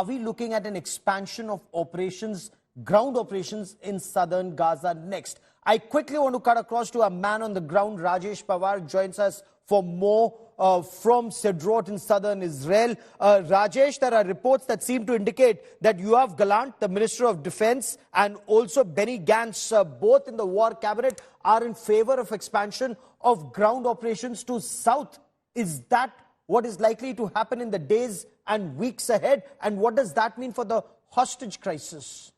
Are we looking at an expansion of operations, ground operations in southern Gaza next? I quickly want to cut across to a man on the ground. Rajesh Pawar joins us for more from Sderot in southern Israel. Rajesh, there are reports that seem to indicate that Yoav Gallant, the Minister of Defense, and also Benny Gantz, both in the war cabinet, are in favor of expansion of ground operations to south. Is that what is likely to happen in the days and weeks ahead? And what does that mean for the hostage crisis?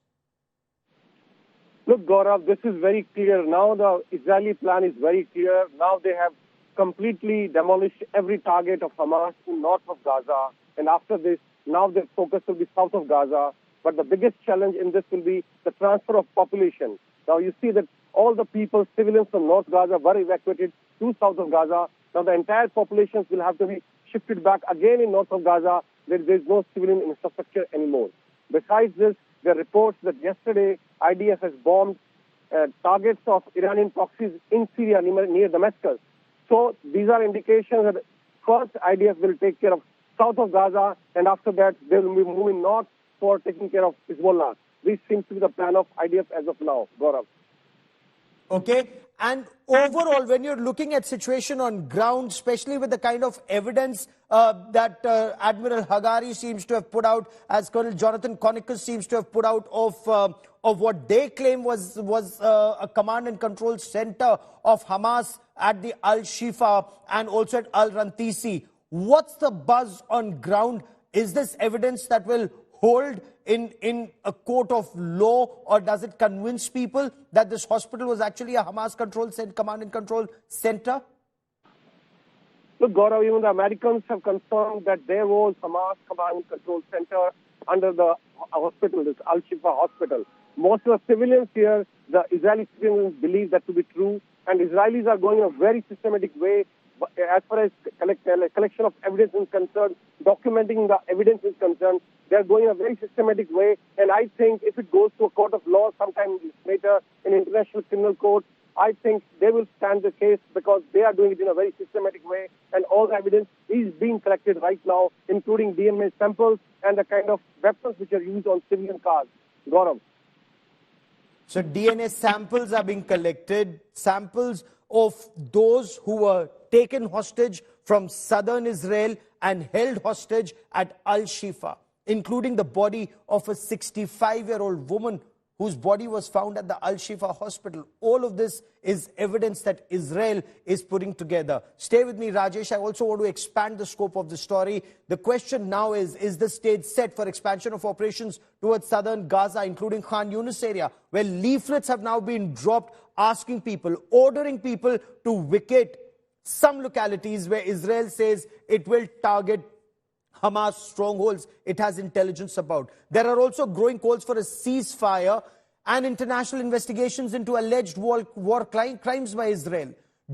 Look, Gaurav, this is very clear. Now the Israeli plan is very clear. Now they have completely demolished every target of Hamas in north of Gaza. And after this, now their focus will be south of Gaza. But the biggest challenge in this will be the transfer of population. Now you see that all the people, civilians from North Gaza were evacuated to south of Gaza. Now the entire populations will have to be shifted back again in north of Gaza, where there is no civilian infrastructure anymore. Besides this, there are reports that yesterday IDF has bombed targets of Iranian proxies in Syria near Damascus. So these are indications that first IDF will take care of south of Gaza, and after that they will be moving north for taking care of Hezbollah. This seems to be the plan of IDF as of now, Gaurav. Okay. And overall, when you're looking at situation on ground, especially with the kind of evidence that Admiral Hagari seems to have put out, as Colonel Jonathan Connicus seems to have put out of what they claim was a command and control center of Hamas at the Al-Shifa and also at Al-Rantisi. What's the buzz on ground? Is this evidence that will hold in a court of law, or does it convince people that this hospital was actually a Hamas command and control center? Look, Gaurav, even the Americans have confirmed that there was Hamas command and control center under the hospital, this Al-Shifa hospital. Most of the civilians here, the Israeli civilians, believe that to be true, and Israelis are going in a very systematic way as far as collection of evidence is concerned, documenting the evidence is concerned. They are going in a very systematic way, and I think if it goes to a court of law sometime later in international criminal court, I think they will stand the case because they are doing it in a very systematic way, and all the evidence is being collected right now, including DNA samples and the kind of weapons which are used on civilian cars. Gaurav. So DNA samples are being collected, samples of those who were taken hostage from southern Israel and held hostage at Al-Shifa, including the body of a 65-year-old woman whose body was found at the Al-Shifa hospital. All of this is evidence that Israel is putting together. Stay with me, Rajesh. I also want to expand the scope of the story. The question now is the stage set for expansion of operations towards southern Gaza, including Khan Yunis area, where leaflets have now been dropped asking people, ordering people to vacate some localities where Israel says it will target Hamas strongholds it has intelligence about. There are also growing calls for a ceasefire and international investigations into alleged war crimes by Israel.